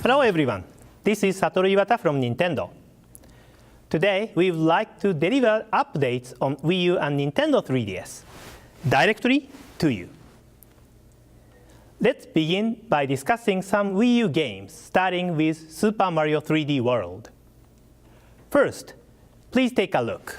Hello everyone, this is Satoru Iwata from Nintendo. Today we would like to deliver updates on Wii U and Nintendo 3DS directly to you. Let's begin by discussing some Wii U games, starting with Super Mario 3D World. First, please take a look.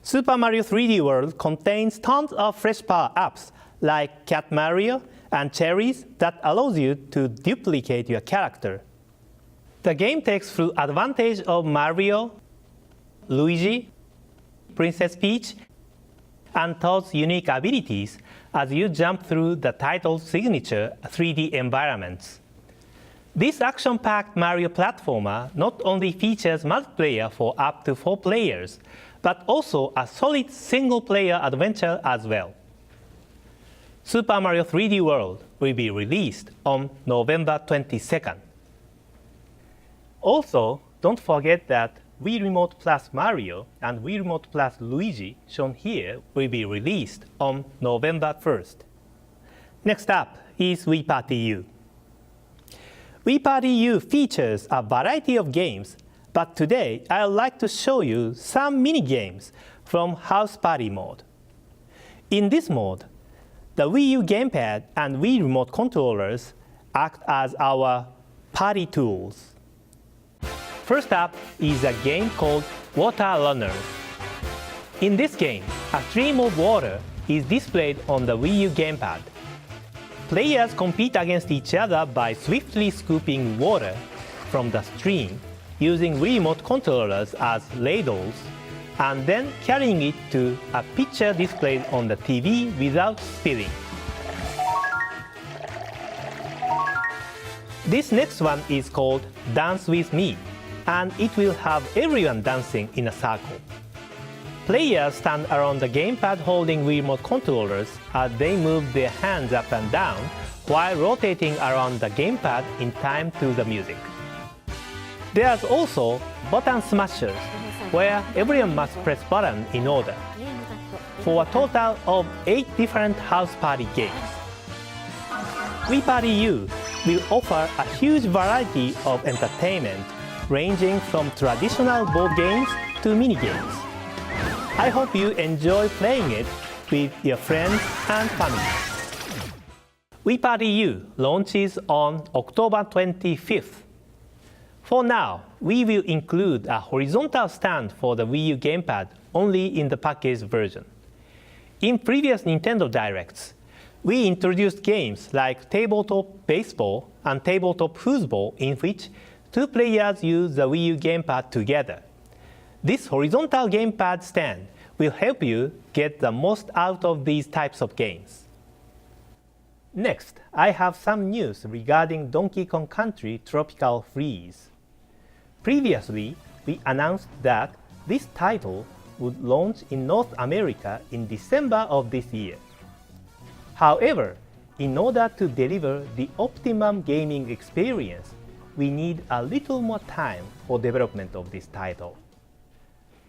Super Mario 3D World contains tons of fresh power-ups like Cat Mario and cherries that allows you to duplicate your character. The game takes full advantage of Mario, Luigi, Princess Peach, and Toad's unique abilities as you jump through the title's signature 3D environments. This action-packed Mario platformer not only features multiplayer for up to 4 players, but also a solid single-player adventure as well. Super Mario 3D World will be released on November 22nd. Also, don't forget that Wii Remote Plus Mario and Wii Remote Plus Luigi, shown here, will be released on November 1st. Next up is Wii Party U. Wii Party U features a variety of games, but today I would like to show you some mini-games from House Party mode. In this mode, the Wii U gamepad and Wii Remote controllers act as our party tools. First up is a game called Water Runner. In this game, a stream of water is displayed on the Wii U gamepad. Players compete against each other by swiftly scooping water from the stream using Wii Remote controllers as ladles, and then carrying it to a pitcher displayed on the TV without spilling. This next one is called Dance With Me, and it will have everyone dancing in a circle. Players stand around the gamepad holding Wii Remote controllers as they move their hands up and down while rotating around the gamepad in time to the music. There's also Button Smashers, where everyone must press buttons in order, for a total of 8 different house party games. Wii Party U will offer a huge variety of entertainment, ranging from traditional board games to mini-games. I hope you enjoy playing it with your friends and family. Wii Party U launches on October 25th. For now, we will include a horizontal stand for the Wii U gamepad only in the packaged version. In previous Nintendo Directs, we introduced games like Tabletop Baseball and Tabletop Foosball in which two players use the Wii U gamepad together. This horizontal gamepad stand will help you get the most out of these types of games. Next, I have some news regarding Donkey Kong Country Tropical Freeze. Previously, we announced that this title would launch in North America in December of this year. However, in order to deliver the optimum gaming experience, we need a little more time for development of this title.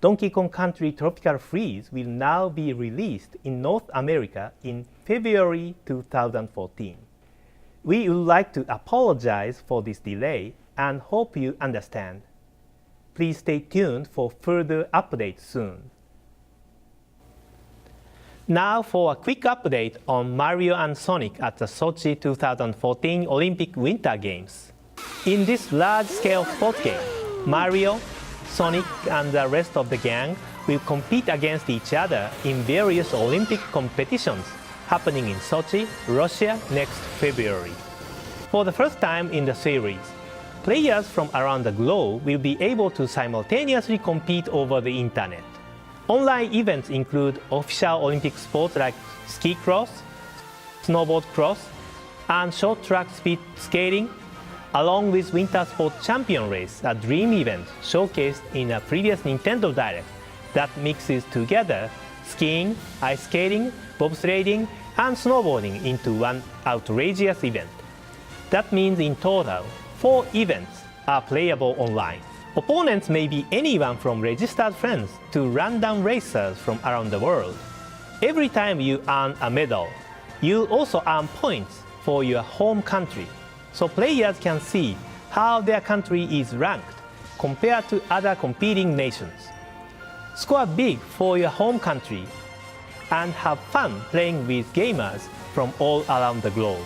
Donkey Kong Country Tropical Freeze will now be released in North America in February 2014. We would like to apologize for this delay and hope you understand. Please stay tuned for further updates soon. Now for a quick update on Mario and Sonic at the Sochi 2014 Olympic Winter Games. In this large-scale sports game, Mario, Sonic, and the rest of the gang will compete against each other in various Olympic competitions happening in Sochi, Russia next February. For the first time in the series, players from around the globe will be able to simultaneously compete over the internet. Online events include official Olympic sports like ski cross, snowboard cross, and short track speed skating, along with Winter Sports Champion Race, a dream event showcased in a previous Nintendo Direct that mixes together skiing, ice skating, bobsledding, and snowboarding into one outrageous event. That means in total, 4 events are playable online. Opponents may be anyone from registered friends to random racers from around the world. Every time you earn a medal, you also earn points for your home country, so players can see how their country is ranked compared to other competing nations. Score big for your home country and have fun playing with gamers from all around the globe.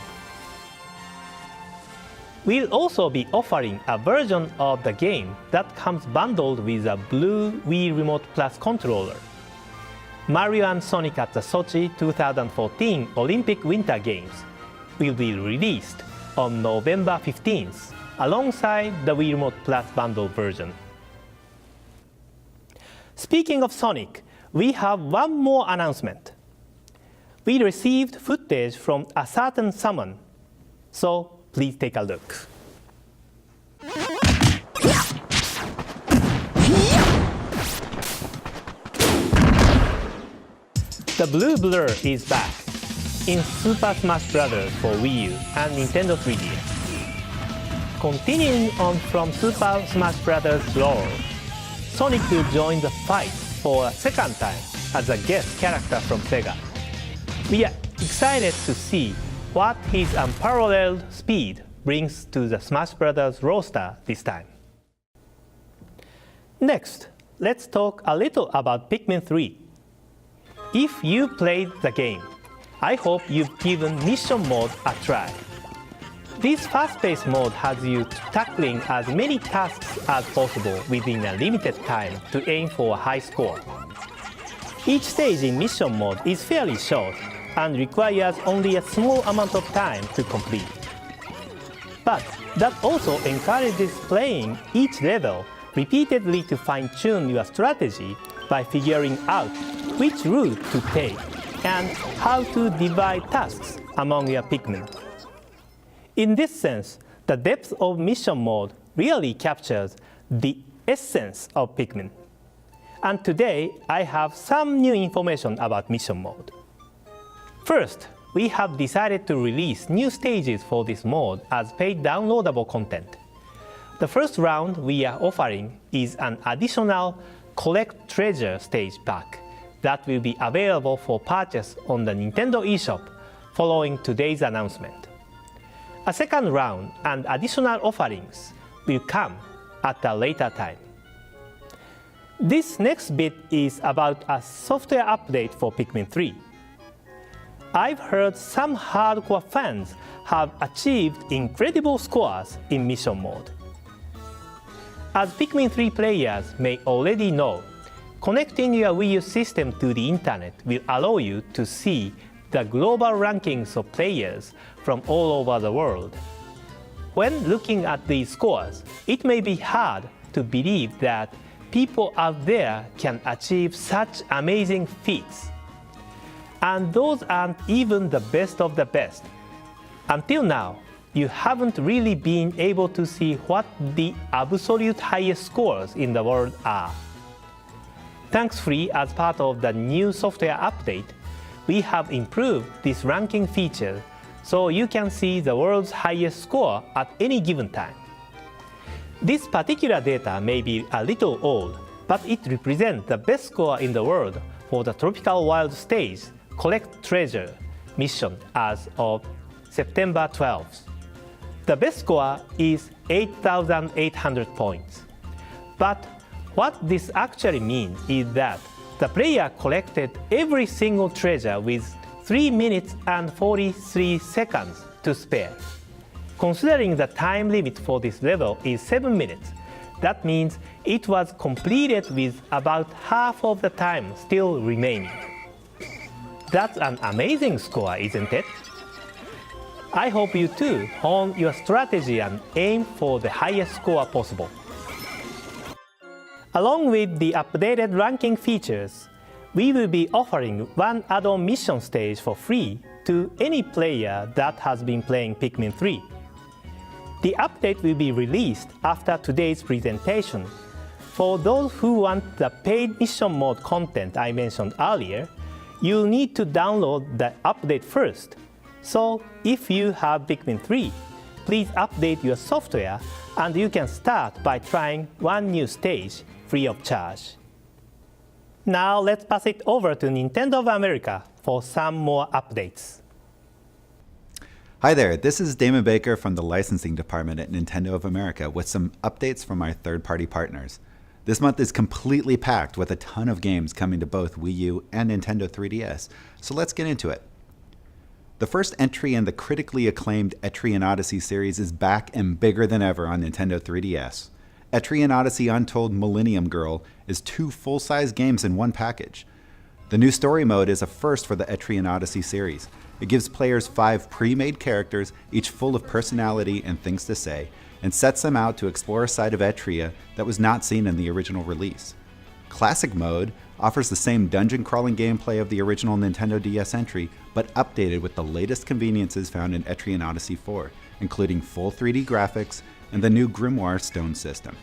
We'll also be offering a version of the game that comes bundled with a blue Wii Remote Plus controller. Mario and Sonic at the Sochi 2014 Olympic Winter Games will be released on November 15th alongside the Wii Remote Plus bundle version. Speaking of Sonic, we have one more announcement. We received footage from a certain summon, so please take a look. The blue blur is back in Super Smash Bros. For Wii U and Nintendo 3DS. Continuing on from Super Smash Bros. Lore, Sonic will join the fight for a second time as a guest character from Sega. We are excited to see what his unparalleled speed brings to the Smash Bros. Roster this time. Next, let's talk a little about Pikmin 3. If you played the game, I hope you've given Mission Mode a try. This fast-paced mode has you tackling as many tasks as possible within a limited time to aim for a high score. Each stage in Mission Mode is fairly short and requires only a small amount of time to complete. But that also encourages playing each level repeatedly to fine-tune your strategy by figuring out which route to take and how to divide tasks among your Pikmin. In this sense, the depth of Mission Mode really captures the essence of Pikmin. And today, I have some new information about Mission Mode. First, we have decided to release new stages for this mode as paid downloadable content. The first round we are offering is an additional Collect Treasure stage pack that will be available for purchase on the Nintendo eShop following today's announcement. A second round and additional offerings will come at a later time. This next bit is about a software update for Pikmin 3. I've heard some hardcore fans have achieved incredible scores in mission mode. As Pikmin 3 players may already know, connecting your Wii U system to the internet will allow you to see the global rankings of players from all over the world. When looking at these scores, it may be hard to believe that people out there can achieve such amazing feats. And those aren't even the best of the best. Until now, you haven't really been able to see what the absolute highest scores in the world are. Thankfully, as part of the new software update, we have improved this ranking feature so you can see the world's highest score at any given time. This particular data may be a little old, but it represents the best score in the world for the Tropical Wild Stage Collect Treasure mission as of September 12th. The best score is 8,800 points. But what this actually means is that the player collected every single treasure with 3 minutes and 43 seconds to spare. Considering the time limit for this level is 7 minutes, that means it was completed with about half of the time still remaining. That's an amazing score, isn't it? I hope you too hone your strategy and aim for the highest score possible. Along with the updated ranking features, we will be offering one add-on mission stage for free to any player that has been playing Pikmin 3. The update will be released after today's presentation. For those who want the paid mission mode content I mentioned earlier, you'll need to download the update first. So if you have Pikmin 3, please update your software and you can start by trying one new stage free of charge. Now let's pass it over to Nintendo of America for some more updates. Hi there, this is Damon Baker from the licensing department at Nintendo of America with some updates from our third-party partners. This month is completely packed with a ton of games coming to both Wii U and Nintendo 3DS, so let's get into it. The first entry in the critically acclaimed Etrian Odyssey series is back and bigger than ever on Nintendo 3DS. Etrian Odyssey Untold Millennium Girl is 2 full-size games in one package. The new story mode is a first for the Etrian Odyssey series. It gives players 5 pre-made characters, each full of personality and things to say, and sets them out to explore a side of Etria that was not seen in the original release. Classic mode offers the same dungeon crawling gameplay of the original Nintendo DS entry, but updated with the latest conveniences found in Etrian Odyssey 4, including full 3D graphics and the new Grimoire Stone system.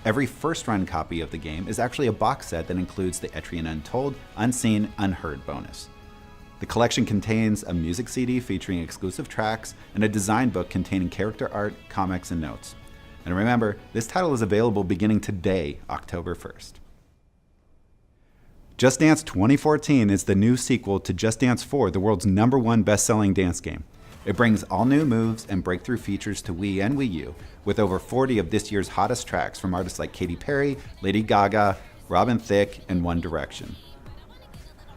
Every first-run copy of the game is actually a box set that includes the Etrian Untold, Unseen, Unheard bonus. The collection contains a music CD featuring exclusive tracks and a design book containing character art, comics, and notes. And remember, this title is available beginning today, October 1st. Just Dance 2014 is the new sequel to Just Dance 4, the world's #1 best-selling dance game. It brings all new moves and breakthrough features to Wii and Wii U, with over 40 of this year's hottest tracks from artists like Katy Perry, Lady Gaga, Robin Thicke, and One Direction.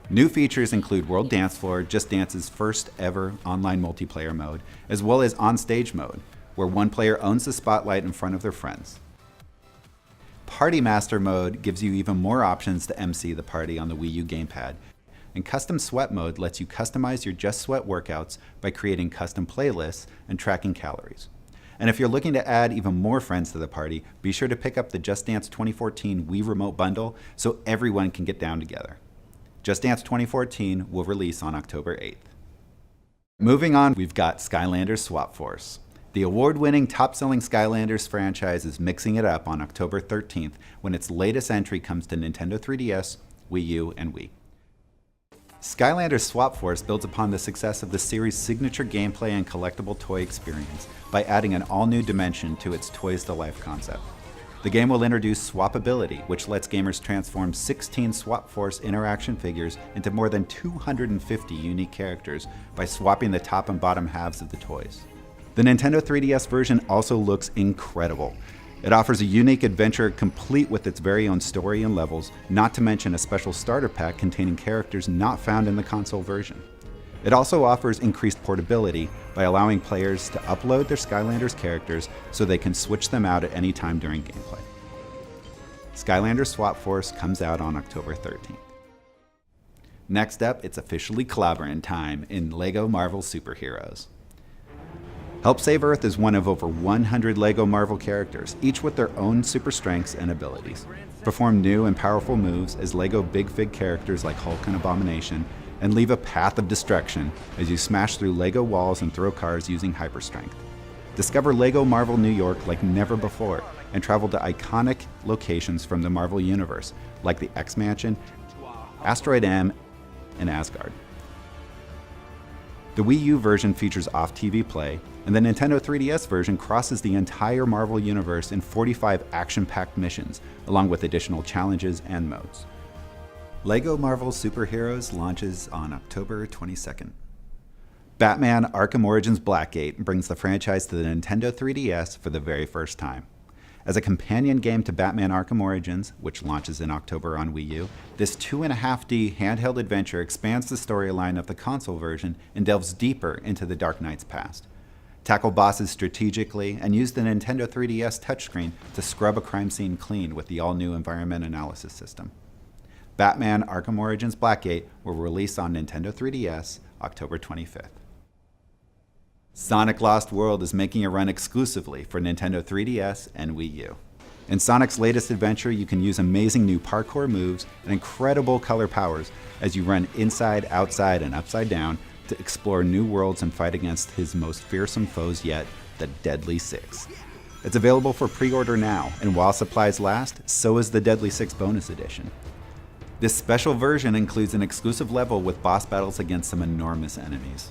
New features include World Dance Floor, Just Dance's first ever online multiplayer mode, as well as On-Stage mode, where one player owns the spotlight in front of their friends. Party Master mode gives you even more options to MC the party on the Wii U gamepad, and Custom Sweat mode lets you customize your Just Sweat workouts by creating custom playlists and tracking calories. And if you're looking to add even more friends to the party, be sure to pick up the Just Dance 2014 Wii Remote Bundle so everyone can get down together. Just Dance 2014 will release on October 8th. Moving on, we've got Skylanders Swap Force. The award-winning top-selling Skylanders franchise is mixing it up on October 13th when its latest entry comes to Nintendo 3DS, Wii U, and Wii. Skylanders Swap Force builds upon the success of the series' signature gameplay and collectible toy experience by adding an all-new dimension to its Toys to Life concept. The game will introduce swappability, which lets gamers transform 16 Swap Force interaction figures into more than 250 unique characters by swapping the top and bottom halves of the toys. The Nintendo 3DS version also looks incredible. It offers a unique adventure complete with its very own story and levels, not to mention a special starter pack containing characters not found in the console version. It also offers increased portability by allowing players to upload their Skylanders characters so they can switch them out at any time during gameplay. Skylanders Swap Force comes out on October 13th. Next up, it's officially clobbering time in LEGO Marvel Superheroes. Help Save Earth is one of over 100 LEGO Marvel characters, each with their own super strengths and abilities. Perform new and powerful moves as LEGO Big Fig characters like Hulk and Abomination, and leave a path of destruction as you smash through LEGO walls and throw cars using hyper strength. Discover LEGO Marvel New York like never before, and travel to iconic locations from the Marvel Universe, like the X-Mansion, Asteroid M, and Asgard. The Wii U version features off-TV play, and the Nintendo 3DS version crosses the entire Marvel Universe in 45 action-packed missions, along with additional challenges and modes. LEGO Marvel Superheroes launches on October 22nd. Batman Arkham Origins Blackgate brings the franchise to the Nintendo 3DS for the very first time. As a companion game to Batman Arkham Origins, which launches in October on Wii U, this 2.5D handheld adventure expands the storyline of the console version and delves deeper into the Dark Knight's past. Tackle bosses strategically and use the Nintendo 3DS touchscreen to scrub a crime scene clean with the all-new environment analysis system. Batman Arkham Origins Blackgate will release on Nintendo 3DS October 25th. Sonic Lost World is making a run exclusively for Nintendo 3DS and Wii U. In Sonic's latest adventure, you can use amazing new parkour moves and incredible color powers as you run inside, outside, and upside down to explore new worlds and fight against his most fearsome foes yet, the Deadly Six. It's available for pre-order now, and while supplies last, so is the Deadly Six Bonus Edition. This special version includes an exclusive level with boss battles against some enormous enemies.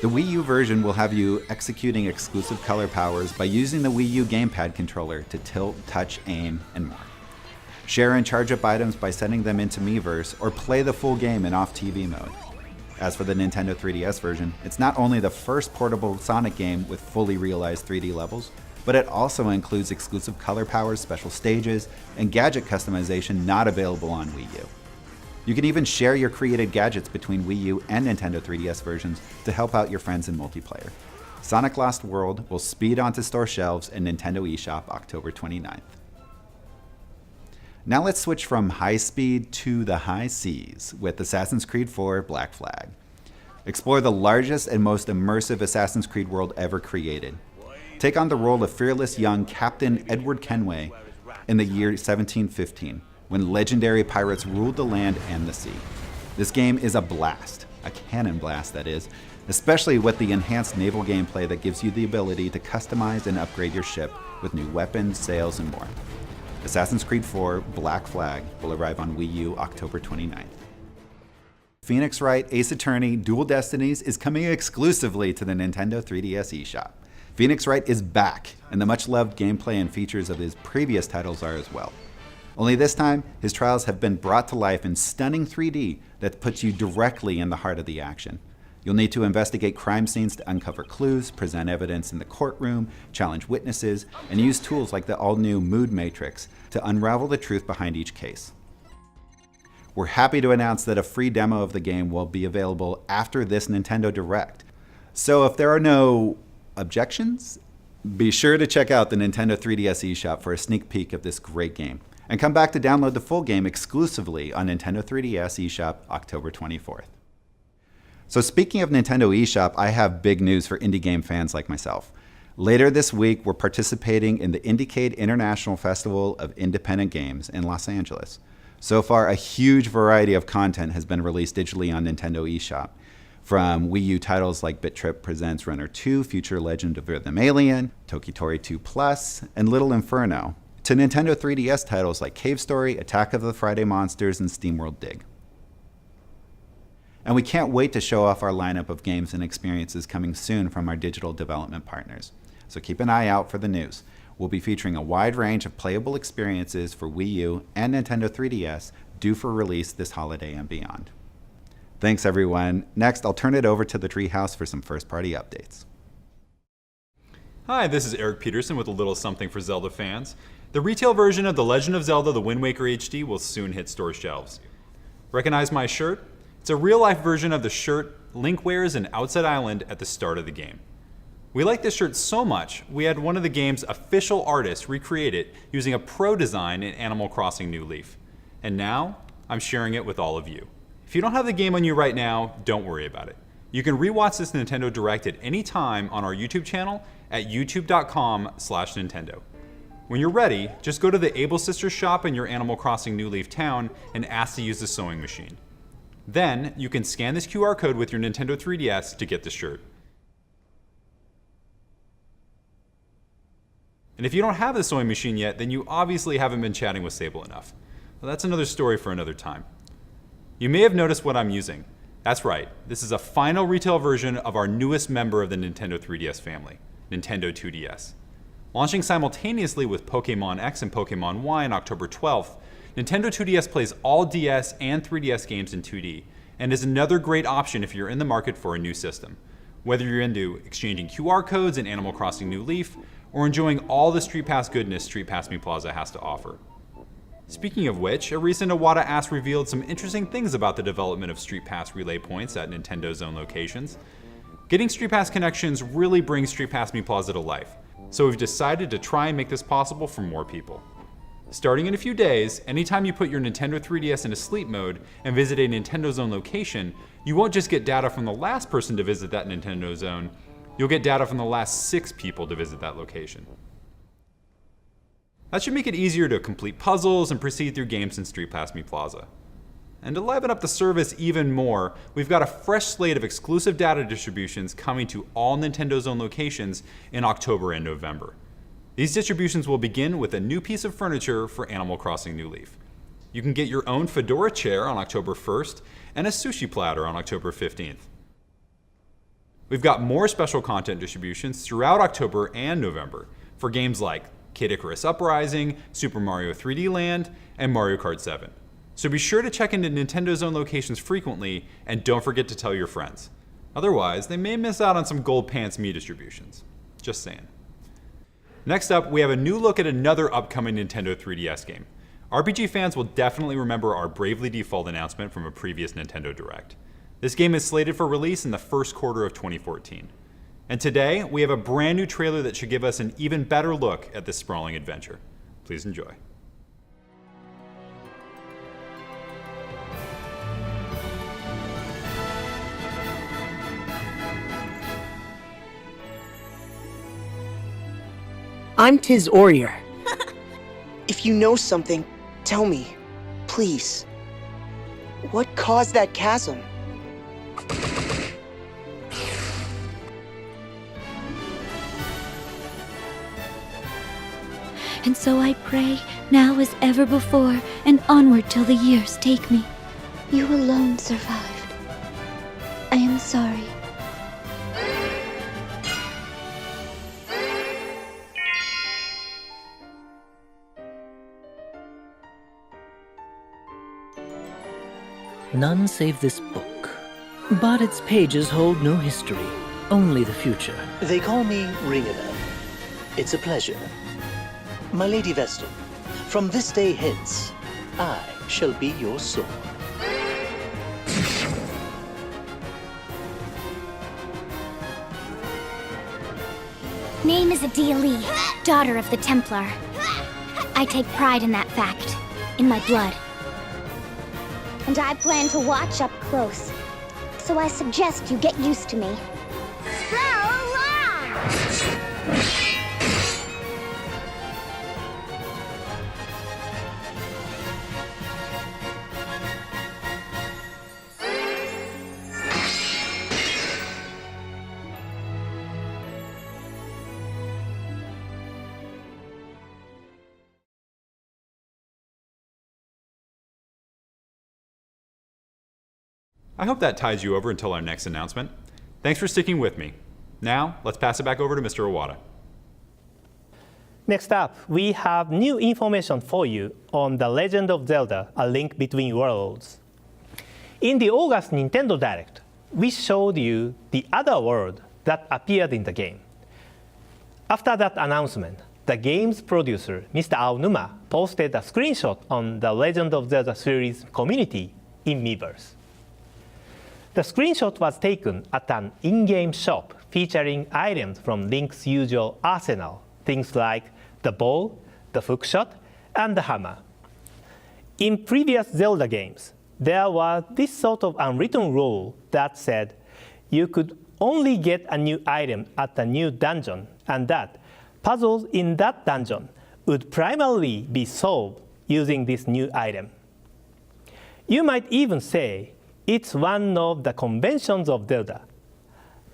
The Wii U version will have you executing exclusive color powers by using the Wii U gamepad controller to tilt, touch, aim, and more. Share and charge up items by sending them into Miiverse, or play the full game in off-TV mode. As for the Nintendo 3DS version, it's not only the first portable Sonic game with fully realized 3D levels, but it also includes exclusive color powers, special stages, and gadget customization not available on Wii U. You can even share your created gadgets between Wii U and Nintendo 3DS versions to help out your friends in multiplayer. Sonic Lost World will speed onto store shelves in Nintendo eShop October 29th. Now let's switch from high speed to the high seas with Assassin's Creed IV Black Flag. Explore the largest and most immersive Assassin's Creed world ever created. Take on the role of fearless young Captain Edward Kenway in the year 1715, when legendary pirates ruled the land and the sea. This game is a blast, a cannon blast that is, especially with the enhanced naval gameplay that gives you the ability to customize and upgrade your ship with new weapons, sails, and more. Assassin's Creed IV Black Flag will arrive on Wii U October 29th. Phoenix Wright Ace Attorney Dual Destinies is coming exclusively to the Nintendo 3DS eShop. Phoenix Wright is back, and the much-loved gameplay and features of his previous titles are as well. Only this time, his trials have been brought to life in stunning 3D that puts you directly in the heart of the action. You'll need to investigate crime scenes to uncover clues, present evidence in the courtroom, challenge witnesses, and use tools like the all-new Mood Matrix to unravel the truth behind each case. We're happy to announce that a free demo of the game will be available after this Nintendo Direct. So if there are no objections, be sure to check out the Nintendo 3DS eShop for a sneak peek of this great game. And come back to download the full game exclusively on Nintendo 3DS eShop October 24th. So speaking of Nintendo eShop, I have big news for indie game fans like myself. Later this week, we're participating in the Indiecade International Festival of Independent Games in Los Angeles. So far, a huge variety of content has been released digitally on Nintendo eShop. From Wii U titles like Bit Trip Presents Runner 2, Future Legend of Rhythm Alien, Tokitori 2 Plus, and Little Inferno, to Nintendo 3DS titles like Cave Story, Attack of the Friday Monsters, and SteamWorld Dig. And we can't wait to show off our lineup of games and experiences coming soon from our digital development partners. So keep an eye out for the news. We'll be featuring a wide range of playable experiences for Wii U and Nintendo 3DS due for release this holiday and beyond. Thanks everyone. Next, I'll turn it over to the Treehouse for some first-party updates. Hi, this is Eric Peterson with a little something for Zelda fans. The retail version of The Legend of Zelda The Wind Waker HD will soon hit store shelves. Recognize my shirt? It's a real-life version of the shirt Link wears in Outset Island at the start of the game. We like this shirt so much, we had one of the game's official artists recreate it using a pro design in Animal Crossing New Leaf. And now, I'm sharing it with all of you. If you don't have the game on you right now, don't worry about it. You can rewatch this Nintendo Direct at any time on our YouTube channel at youtube.com/Nintendo. When you're ready, just go to the Able Sisters shop in your Animal Crossing New Leaf town and ask to use the sewing machine. Then, you can scan this QR code with your Nintendo 3DS to get the shirt. And if you don't have the sewing machine yet, then you obviously haven't been chatting with Sable enough. Well, that's another story for another time. You may have noticed what I'm using. That's right, this is a final retail version of our newest member of the Nintendo 3DS family, Nintendo 2DS. Launching simultaneously with Pokémon X and Pokémon Y on October 12th, Nintendo 2DS plays all DS and 3DS games in 2D, and is another great option if you're in the market for a new system. Whether you're into exchanging QR codes in Animal Crossing New Leaf, or enjoying all the Street Pass goodness Street Pass Me Plaza has to offer. Speaking of which, a recent Iwata Ask revealed some interesting things about the development of Street Pass relay points at Nintendo's own locations. Getting Street Pass connections really brings Street Pass Me Plaza to life, so we've decided to try and make this possible for more people. Starting in a few days, anytime you put your Nintendo 3DS into sleep mode and visit a Nintendo Zone location, you won't just get data from the last person to visit that Nintendo Zone, you'll get data from the last 6 people to visit that location. That should make it easier to complete puzzles and proceed through games in Street Pass Me Plaza. And to liven up the service even more, we've got a fresh slate of exclusive data distributions coming to all Nintendo Zone locations in October and November. These distributions will begin with a new piece of furniture for Animal Crossing New Leaf. You can get your own Fedora chair on October 1st and a sushi platter on October 15th. We've got more special content distributions throughout October and November for games like Kid Icarus Uprising, Super Mario 3D Land, and Mario Kart 7. So be sure to check into Nintendo Zone locations frequently, and don't forget to tell your friends. Otherwise, they may miss out on some Gold Pants Me distributions. Just saying. Next up, we have a new look at another upcoming Nintendo 3DS game. RPG fans will definitely remember our Bravely Default announcement from a previous Nintendo Direct. This game is slated for release in the first quarter of 2014. And today, we have a brand new trailer that should give us an even better look at this sprawling adventure. Please enjoy. I'm Tiz Orier. If you know something, tell me, please. What caused that chasm? And so I pray, now as ever before, and onward till the years take me. You alone survived. I am sorry. None save this book. But its pages hold no history, only the future. They call me Ringadan. It's a pleasure. My Lady Vestal, from this day hence, I shall be your sword. Name is Adia Lee, daughter of the Templar. I take pride in that fact, in my blood. And I plan to watch up close. So I suggest you get used to me. I hope that ties you over until our next announcement. Thanks for sticking with me. Now, let's pass it back over to Mr. Iwata. Next up, we have new information for you on The Legend of Zelda: A Link Between Worlds. In the August Nintendo Direct, we showed you the other world that appeared in the game. After that announcement, the game's producer, Mr. Aonuma, posted a screenshot on the Legend of Zelda series community in Miiverse. The screenshot was taken at an in-game shop featuring items from Link's usual arsenal, things like the bow, the hookshot, and the hammer. In previous Zelda games, there was this sort of unwritten rule that said you could only get a new item at a new dungeon, and that puzzles in that dungeon would primarily be solved using this new item. You might even say it's one of the conventions of Zelda.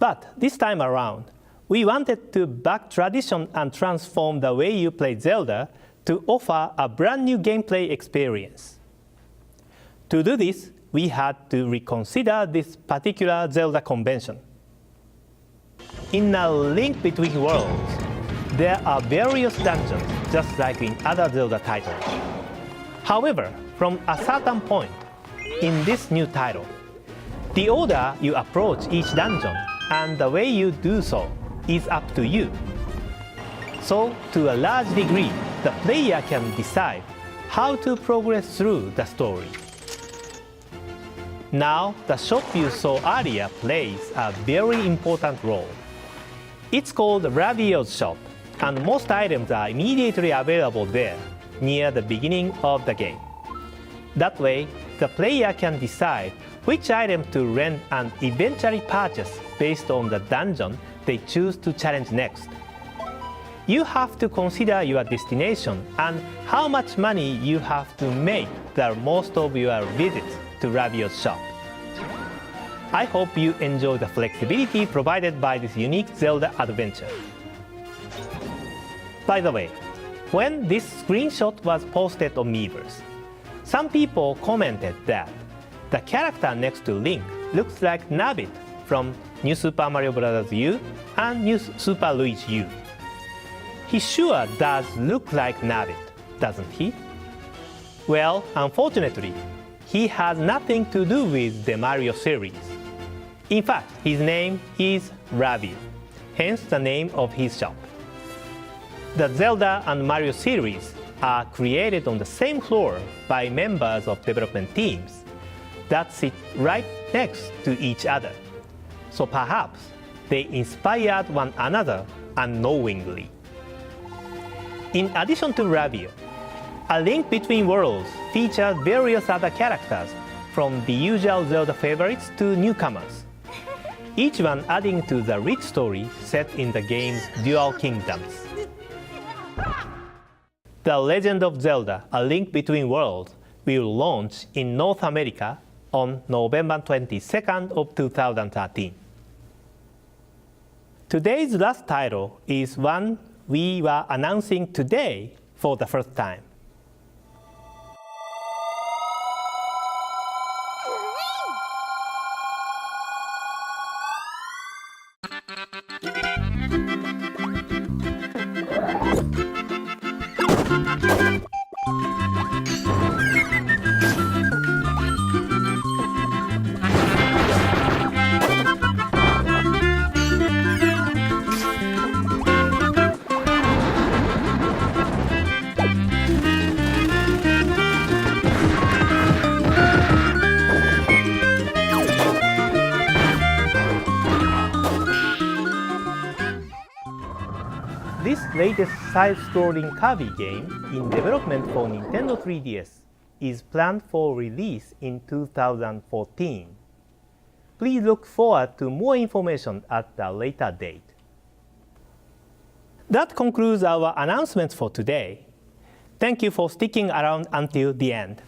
But this time around, we wanted to back tradition and transform the way you play Zelda to offer a brand new gameplay experience. To do this, we had to reconsider this particular Zelda convention. In A Link Between Worlds, there are various dungeons just like in other Zelda titles. However, from a certain point in this new title, the order you approach each dungeon and the way you do so is up to you. So, to a large degree, the player can decide how to progress through the story. Now, the shop you saw earlier plays a very important role. It's called Ravio's shop, and most items are immediately available there, near the beginning of the game. That way, the player can decide which item to rent and eventually purchase based on the dungeon they choose to challenge next. You have to consider your destination and how much money you have to make the most of your visits to Ravio's shop. I hope you enjoy the flexibility provided by this unique Zelda adventure. By the way, when this screenshot was posted on Miiverse, some people commented that the character next to Link looks like Nabbit from New Super Mario Bros. U and New Super Luigi U. He sure does look like Nabbit, doesn't he? Well, unfortunately, he has nothing to do with the Mario series. In fact, his name is Ravio, hence the name of his shop. The Zelda and Mario series are created on the same floor by members of development teams that sit right next to each other. So perhaps they inspired one another unknowingly. In addition to Ravio, A Link Between Worlds features various other characters, from the usual Zelda favorites to newcomers, each one adding to the rich story set in the game's Dual Kingdoms. The Legend of Zelda: A Link Between Worlds will launch in North America on November 22nd of 2013. Today's last title is one we were announcing today for the first time. This latest side-scrolling Kirby game in development for Nintendo 3DS is planned for release in 2014. Please look forward to more information at a later date. That concludes our announcements for today. Thank you for sticking around until the end.